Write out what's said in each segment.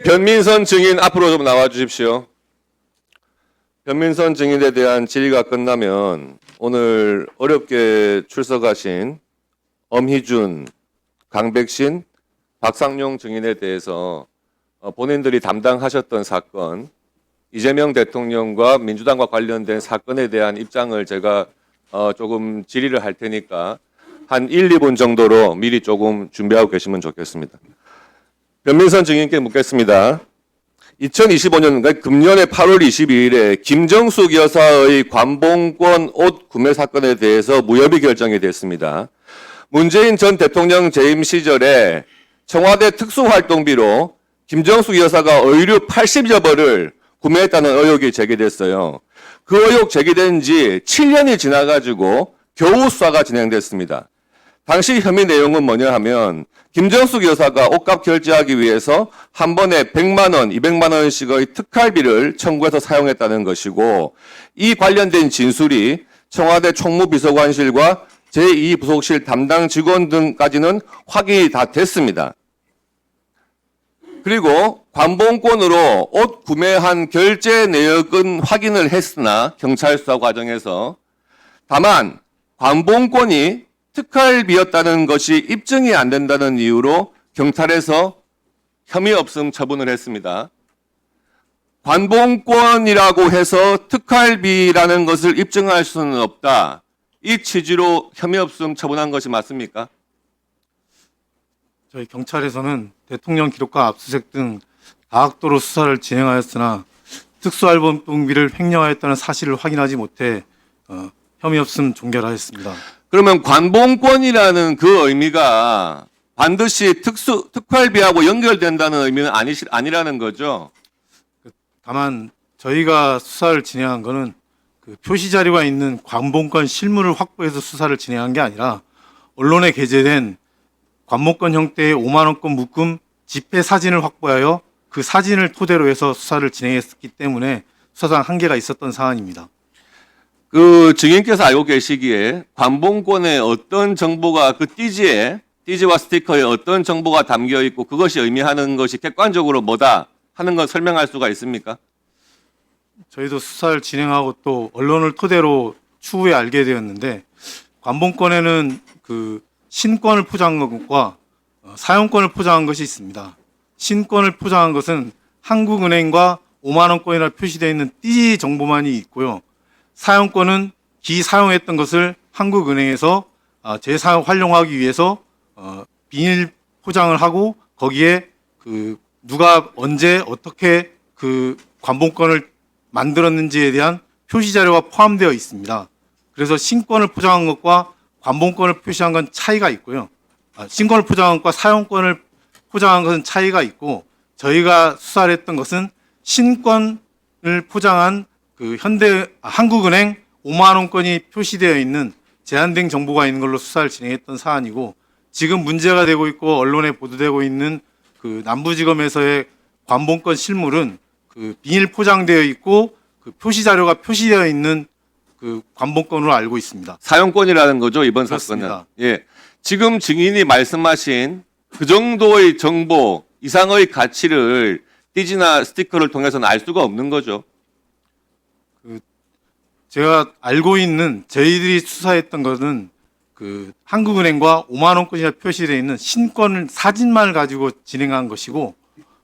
변민선 증인 앞으로 좀 나와 주십시오. 변민선 증인에 대한 질의가 끝나면 오늘 어렵게 출석하신 엄희준, 강백신, 박상용 증인에 대해서 본인들이 담당하셨던 사건, 이재명 대통령과 민주당과 관련된 사건에 대한 입장을 제가 조금 질의를 할 테니까 한 1, 2분 정도로 미리 조금 준비하고 계시면 좋겠습니다. 변민선 증인께 묻겠습니다. 2025년, 그러니까 금년의 8월 22일에 김정숙 여사의 관봉권 옷 구매 사건에 대해서 무혐의 결정이 됐습니다. 문재인 전 대통령 재임 시절에 청와대 특수활동비로 김정숙 여사가 의류 80여 벌을 구매했다는 의혹이 제기됐어요. 그 의혹 제기된 지 7년이 지나가지고 겨우 수사가 진행됐습니다. 당시 혐의 내용은 뭐냐 하면 김정숙 여사가 옷값 결제하기 위해서 한 번에 100만 원, 200만 원씩의 특활비를 청구해서 사용했다는 것이고, 이 관련된 진술이 청와대 총무비서관실과 제2부속실 담당 직원 등까지는 확인이 다 됐습니다. 그리고 관봉권으로 옷 구매한 결제 내역은 확인을 했으나 경찰 수사 과정에서 다만 관봉권이 특활비였다는 것이 입증이 안 된다는 이유로 경찰에서 혐의 없음 처분을 했습니다. 관봉권이라고 해서 특활비라는 것을 입증할 수는 없다. 이 취지로 혐의 없음 처분한 것이 맞습니까? 저희 경찰에서는 대통령 기록과 압수수색 등 다각도로 수사를 진행하였으나 특수활동비를 횡령하였다는 사실을 확인하지 못해 혐의 없음 종결하였습니다. 그러면 관봉권이라는 그 의미가 반드시 특활비하고 연결된다는 의미는 아니라는 거죠? 다만 저희가 수사를 진행한 것은 그 표시 자료가 있는 관봉권 실물을 확보해서 수사를 진행한 게 아니라 언론에 게재된 관봉권 형태의 5만 원권 묶음 지폐 사진을 확보하여 그 사진을 토대로 해서 수사를 진행했기 때문에 수사상 한계가 있었던 사안입니다. 그 증인께서 알고 계시기에 관봉권에 어떤 정보가 그 띠지와 스티커에 어떤 정보가 담겨 있고 그것이 의미하는 것이 객관적으로 뭐다 하는 건 설명할 수가 있습니까? 저희도 수사를 진행하고 또 언론을 토대로 추후에 알게 되었는데, 관봉권에는 그 신권을 포장한 것과 사용권을 포장한 것이 있습니다. 신권을 포장한 것은 한국은행과 5만 원권이라 표시되어 있는 띠 정보만이 있고요. 사용권은 기사용했던 것을 한국은행에서 재사용 활용하기 위해서 비닐 포장을 하고 거기에 그 누가 언제 어떻게 그 관봉권을 만들었는지에 대한 표시 자료가 포함되어 있습니다. 그래서 신권을 포장한 것과 관봉권을 표시한 건 차이가 있고요. 신권을 포장한 것과 사용권을 포장한 것은 차이가 있고, 저희가 수사를 했던 것은 신권을 포장한 그 한국은행 5만 원권이 표시되어 있는 제한된 정보가 있는 걸로 수사를 진행했던 사안이고, 지금 문제가 되고 있고 언론에 보도되고 있는 그 남부지검에서의 관봉권 실물은 그 비닐 포장되어 있고 그 표시 자료가 표시되어 있는 그 관봉권으로 알고 있습니다. 사용권이라는 거죠, 이번 그렇습니다. 사건은. 예. 지금 증인이 말씀하신 그 정도의 정보 이상의 가치를 띠지나 스티커를 통해서는 알 수가 없는 거죠. 제가 알고 있는 저희들이 수사했던 것은 그 한국은행과 5만 원권이나 표시되어 있는 신권 사진만을 가지고 진행한 것이고,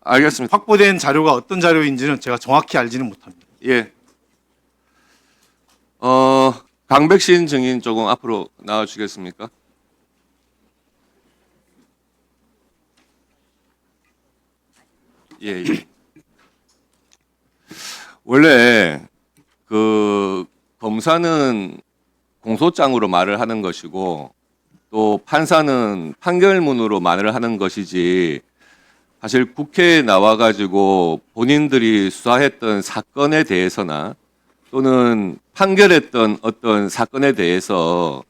알겠습니다. 확보된 자료가 어떤 자료인지는 제가 정확히 알지는 못합니다. 예. 강백신 증인 조금 앞으로 나와 주시겠습니까? 예, 예. 원래 그 검사는 공소장으로 말을 하는 것이고 또 판사는 판결문으로 말을 하는 것이지, 사실 국회에 나와가지고 본인들이 수사했던 사건에 대해서나 또는 판결했던 어떤 사건에 대해서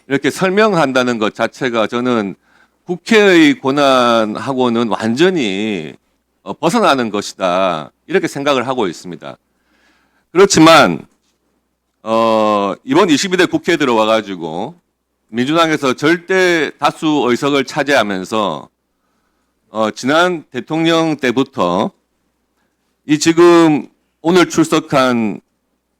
이렇게 설명한다는 것 자체가 저는 국회의 권한하고는 완전히 벗어나는 것이다, 이렇게 생각을 하고 있습니다. 그렇지만 이번 22대 국회에 들어와가지고 민주당에서 절대 다수 의석을 차지하면서 지난 대통령 때부터 이 지금 오늘 출석한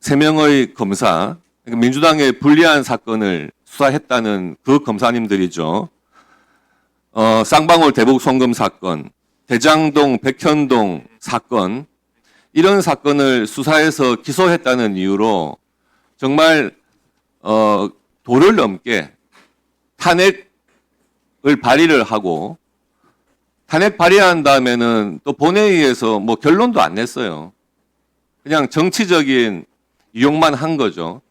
3명의 검사, 그러니까 민주당의 불리한 사건을 수사했다는 그 검사님들이죠. 쌍방울 대북 송금 사건, 대장동 백현동 사건, 이런 사건을 수사해서 기소했다는 이유로 정말 도를 넘게 탄핵을 발의를 하고, 탄핵 발의한 다음에는 또 본회의에서 뭐 결론도 안 냈어요. 그냥 정치적인 유용만 한 거죠.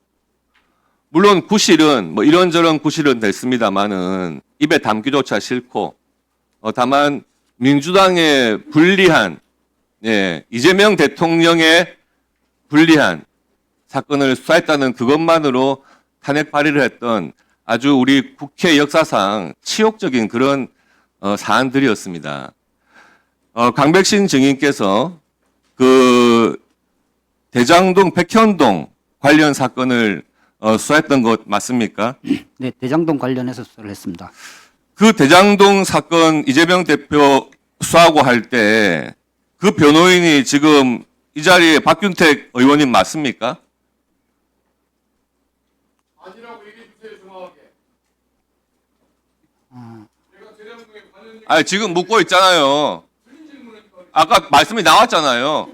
물론 구실은 뭐 이런저런 구실은 됐습니다만은 입에 담기조차 싫고, 다만 민주당의 불리한, 이재명 대통령의 불리한 사건을 수사했다는 그것만으로 탄핵 발의를 했던 아주 우리 국회 역사상 치욕적인 그런 사안들이었습니다. 강백신 증인께서 그 대장동 백현동 관련 사건을 수사했던 것 맞습니까? 네, 대장동 관련해서 수사를 했습니다. 그 대장동 사건 이재명 대표 수사하고 할 때 그 변호인이 지금 이 자리에 박균택 의원님 맞습니까? 아니라고 얘기해 주세요, 정확하게. 아니, 지금 묻고 있잖아요. 아까 말씀이 나왔잖아요.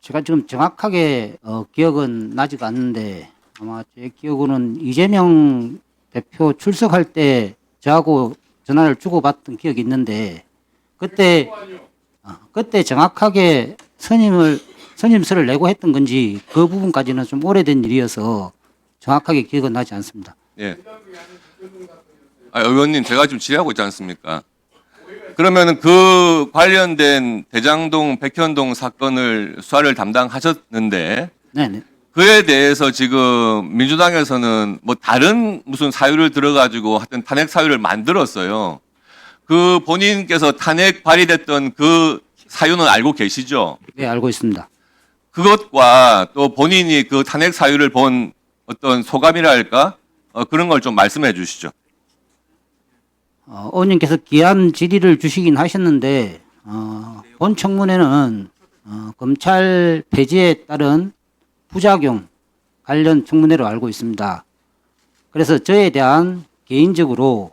제가 지금 정확하게 기억은 나지가 않는데 아마 제 기억으로는 이재명 대표 출석할 때 저하고 전화를 주고받던 기억이 있는데 그때 정확하게 선임서를 내고 했던 건지 그 부분까지는 좀 오래된 일이어서 정확하게 기억은 나지 않습니다. 예. 의원님, 제가 지금 질의하고 있지 않습니까? 그러면 그 관련된 대장동 백현동 사건을 수사를 담당하셨는데, 네네. 그에 대해서 지금 민주당에서는 뭐 다른 무슨 사유를 들어가지고 하여튼 탄핵 사유를 만들었어요. 그 본인께서 탄핵 발의됐던 그 사유는 알고 계시죠? 네, 알고 있습니다. 그것과 또 본인이 그 탄핵 사유를 본 어떤 소감이랄까? 그런 걸 좀 말씀해 주시죠. 의원님께서 귀한 질의를 주시긴 하셨는데 본 청문회는 검찰 폐지에 따른 부작용 관련 청문회로 알고 있습니다. 그래서 저에 대한 개인적으로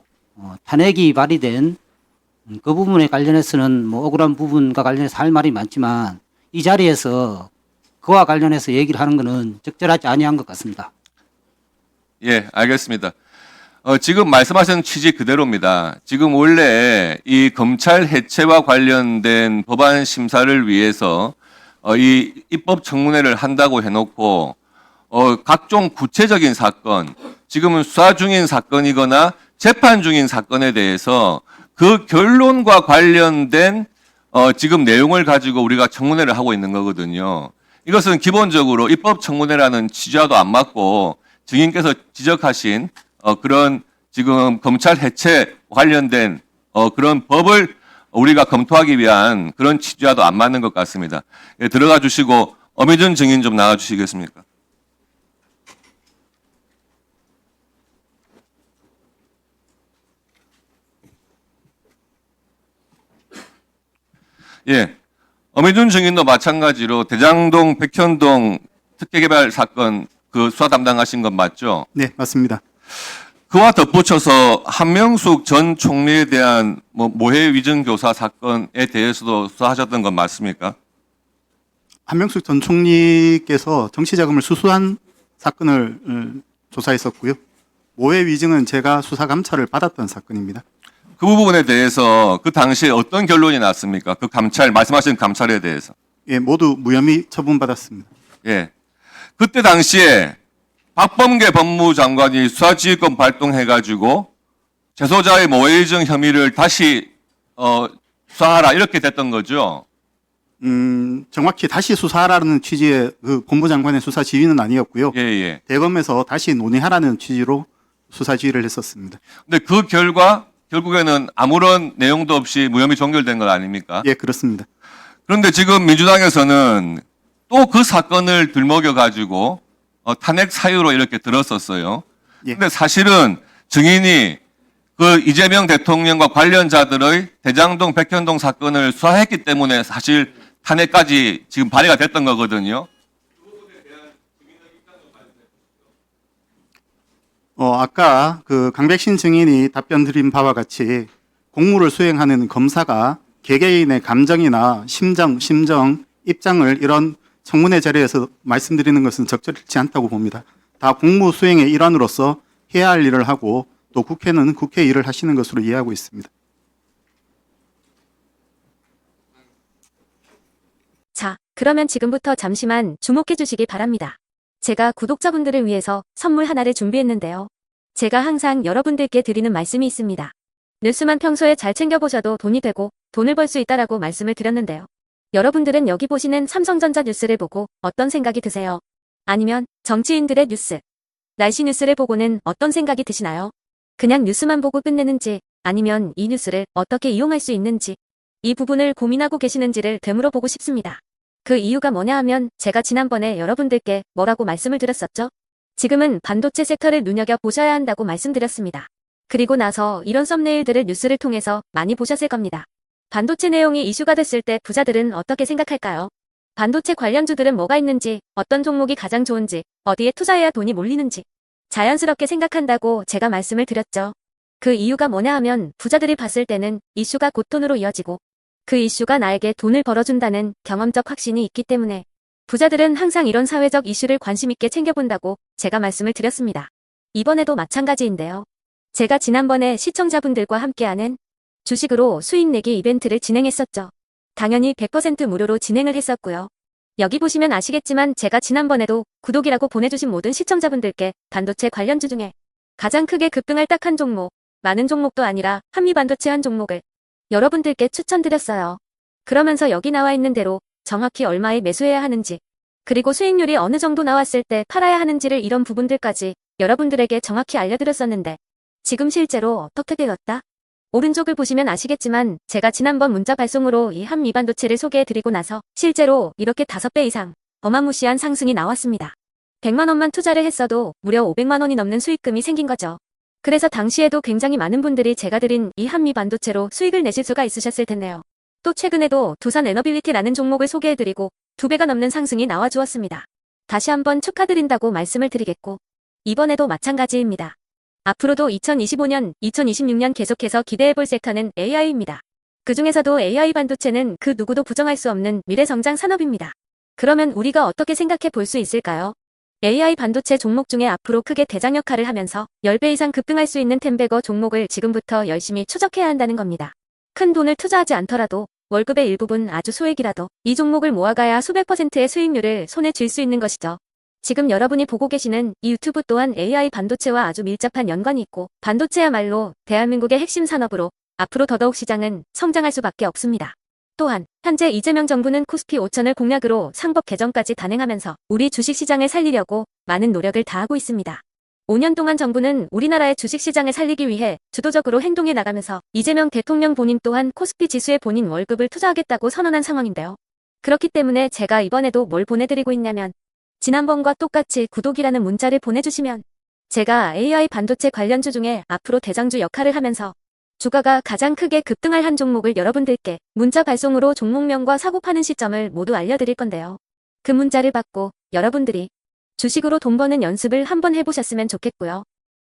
탄핵이 발의된 그 부분에 관련해서는 뭐 억울한 부분과 관련해서 할 말이 많지만 이 자리에서 그와 관련해서 얘기를 하는 것은 적절하지 아니한 것 같습니다. 예, 알겠습니다. 지금 말씀하신 취지 그대로입니다. 지금 원래 이 검찰 해체와 관련된 법안 심사를 위해서 이 입법 청문회를 한다고 해놓고 각종 구체적인 사건, 지금은 수사 중인 사건이거나 재판 중인 사건에 대해서 그 결론과 관련된 지금 내용을 가지고 우리가 청문회를 하고 있는 거거든요. 이것은 기본적으로 입법 청문회라는 취지와도 안 맞고 증인께서 지적하신 그런 지금 검찰 해체 관련된 그런 법을 우리가 검토하기 위한 그런 취지와도 안 맞는 것 같습니다. 예, 들어가 주시고 엄희준 증인 좀 나와 주시겠습니까? 예, 엄희준 증인도 마찬가지로 대장동 백현동 특혜개발 사건 그 수사 담당하신 건 맞죠? 네, 맞습니다. 그와 덧붙여서 한명숙 전 총리에 대한 뭐 모해 위증 교사 사건에 대해서도 수사하셨던 건 맞습니까? 한명숙 전 총리께서 정치자금을 수수한 사건을 조사했었고요. 모해 위증은 제가 수사 감찰을 받았던 사건입니다. 그 부분에 대해서 그 당시에 어떤 결론이 났습니까? 그 감찰, 말씀하신 감찰에 대해서. 예, 모두 무혐의 처분받았습니다. 예. 그때 당시에 박범계 법무장관이 수사지휘권 발동해가지고 재소자의 모해위증 혐의를 다시 수사하라 이렇게 됐던 거죠. 정확히 다시 수사하라는 취지의 그 본부장관의 수사 지휘는 아니었고요. 예, 예. 대검에서 다시 논의하라는 취지로 수사 지휘를 했었습니다. 근데 그 결과 결국에는 아무런 내용도 없이 무혐의 종결된 것 아닙니까? 예, 그렇습니다. 그런데 지금 민주당에서는 또 그 사건을 들먹여 가지고 탄핵 사유로 이렇게 들었었어요. 예. 근데 사실은 증인이 그 이재명 대통령과 관련자들의 대장동, 백현동 사건을 수사했기 때문에 사실 탄핵까지 지금 발의가 됐던 거거든요. 아까 그 강백신 증인이 답변 드린 바와 같이 공무를 수행하는 검사가 개개인의 감정이나 심정, 입장을 이런 청문회 자리에서 말씀드리는 것은 적절치 않다고 봅니다. 다 공무 수행의 일환으로서 해야 할 일을 하고 또 국회는 국회 일을 하시는 것으로 이해하고 있습니다. 자, 그러면 지금부터 잠시만 주목해 주시기 바랍니다. 제가 구독자분들을 위해서 선물 하나를 준비했는데요. 제가 항상 여러분들께 드리는 말씀이 있습니다. 뉴스만 평소에 잘 챙겨보셔도 돈이 되고 돈을 벌 수 있다라고 말씀을 드렸는데요. 여러분들은 여기 보시는 삼성전자 뉴스를 보고 어떤 생각이 드세요? 아니면 정치인들의 뉴스, 날씨 뉴스를 보고는 어떤 생각이 드시나요? 그냥 뉴스만 보고 끝내는지 아니면 이 뉴스를 어떻게 이용할 수 있는지 이 부분을 고민하고 계시는지를 되물어 보고 싶습니다. 그 이유가 뭐냐 하면 제가 지난번에 여러분들께 뭐라고 말씀을 드렸었죠? 지금은 반도체 섹터를 눈여겨보셔야 한다고 말씀드렸습니다. 그리고 나서 이런 썸네일들을 뉴스를 통해서 많이 보셨을 겁니다. 반도체 내용이 이슈가 됐을 때 부자들은 어떻게 생각할까요? 반도체 관련주들은 뭐가 있는지, 어떤 종목이 가장 좋은지, 어디에 투자해야 돈이 몰리는지 자연스럽게 생각한다고 제가 말씀을 드렸죠. 그 이유가 뭐냐 하면 부자들이 봤을 때는 이슈가 곧 돈으로 이어지고 그 이슈가 나에게 돈을 벌어준다는 경험적 확신이 있기 때문에 부자들은 항상 이런 사회적 이슈를 관심 있게 챙겨본다고 제가 말씀을 드렸습니다. 이번에도 마찬가지인데요. 제가 지난번에 시청자분들과 함께하는 주식으로 수익 내기 이벤트를 진행했었죠. 당연히 100% 무료로 진행을 했었고요. 여기 보시면 아시겠지만 제가 지난번에도 구독이라고 보내주신 모든 시청자분들께 반도체 관련주 중에 가장 크게 급등할 딱 한 종목, 많은 종목도 아니라 한미반도체 한 종목을 여러분들께 추천드렸어요. 그러면서 여기 나와 있는 대로 정확히 얼마에 매수해야 하는지, 그리고 수익률이 어느 정도 나왔을 때 팔아야 하는지를 이런 부분들까지 여러분들에게 정확히 알려드렸었는데 지금 실제로 어떻게 되었다? 오른쪽을 보시면 아시겠지만 제가 지난번 문자 발송으로 이 한미반도체를 소개해드리고 나서 실제로 이렇게 5배 이상 어마무시한 상승이 나왔습니다. 100만 원만 투자를 했어도 무려 500만 원이 넘는 수익금이 생긴 거죠. 그래서 당시에도 굉장히 많은 분들이 제가 드린 이 한미반도체로 수익을 내실 수가 있으셨을 텐데요. 또 최근에도 두산 에너빌리티라는 종목을 소개해드리고 2배가 넘는 상승이 나와주었습니다. 다시 한번 축하드린다고 말씀을 드리겠고 이번에도 마찬가지입니다. 앞으로도 2025년, 2026년 계속해서 기대해볼 섹터는 AI입니다. 그 중에서도 AI 반도체는 그 누구도 부정할 수 없는 미래성장 산업입니다. 그러면 우리가 어떻게 생각해 볼 수 있을까요? AI 반도체 종목 중에 앞으로 크게 대장 역할을 하면서 10배 이상 급등할 수 있는 템베거 종목을 지금부터 열심히 추적해야 한다는 겁니다. 큰 돈을 투자하지 않더라도 월급의 일부분 아주 소액이라도 이 종목을 모아가야 수백 %의 수익률을 손에 쥘 수 있는 것이죠. 지금 여러분이 보고 계시는 이 유튜브 또한 AI 반도체와 아주 밀접한 연관이 있고 반도체야말로 대한민국의 핵심 산업으로 앞으로 더더욱 시장은 성장할 수밖에 없습니다. 또한 현재 이재명 정부는 코스피 5천을 공약으로 상법 개정까지 단행하면서 우리 주식시장을 살리려고 많은 노력을 다하고 있습니다. 5년 동안 정부는 우리나라의 주식시장을 살리기 위해 주도적으로 행동해 나가면서 이재명 대통령 본인 또한 코스피 지수에 본인 월급을 투자하겠다고 선언한 상황인데요. 그렇기 때문에 제가 이번에도 뭘 보내드리고 있냐면 지난번과 똑같이 구독이라는 문자를 보내주시면 제가 AI 반도체 관련주 중에 앞으로 대장주 역할을 하면서 주가가 가장 크게 급등할 한 종목을 여러분들께 문자 발송으로 종목명과 사고 파는 시점을 모두 알려드릴 건데요. 그 문자를 받고 여러분들이 주식으로 돈 버는 연습을 한번 해보셨으면 좋겠고요.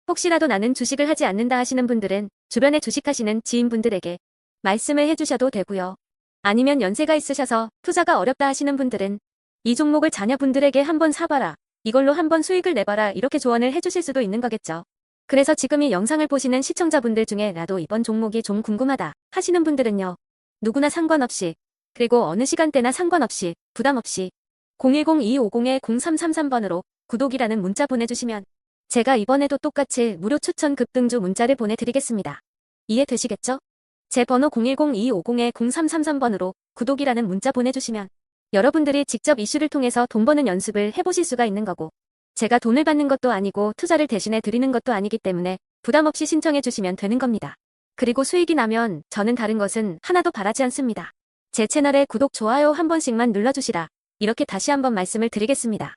혹시라도 나는 주식을 하지 않는다 하시는 분들은 주변에 주식하시는 지인분들에게 말씀을 해주셔도 되고요. 아니면 연세가 있으셔서 투자가 어렵다 하시는 분들은 이 종목을 자녀분들에게 한번 사봐라, 이걸로 한번 수익을 내봐라 이렇게 조언을 해주실 수도 있는 거겠죠. 그래서 지금 이 영상을 보시는 시청자분들 중에 나도 이번 종목이 좀 궁금하다 하시는 분들은요. 누구나 상관없이, 그리고 어느 시간대나 상관없이 부담없이 010-2250-0333번으로 구독이라는 문자 보내주시면 제가 이번에도 똑같이 무료 추천 급등주 문자를 보내드리겠습니다. 이해되시겠죠? 제 번호 010-2250-0333번으로 구독이라는 문자 보내주시면 여러분들이 직접 이슈를 통해서 돈 버는 연습을 해보실 수가 있는 거고 제가 돈을 받는 것도 아니고 투자를 대신해 드리는 것도 아니기 때문에 부담 없이 신청해 주시면 되는 겁니다. 그리고 수익이 나면 저는 다른 것은 하나도 바라지 않습니다. 제 채널에 구독, 좋아요 한 번씩만 눌러주시라 이렇게 다시 한번 말씀을 드리겠습니다.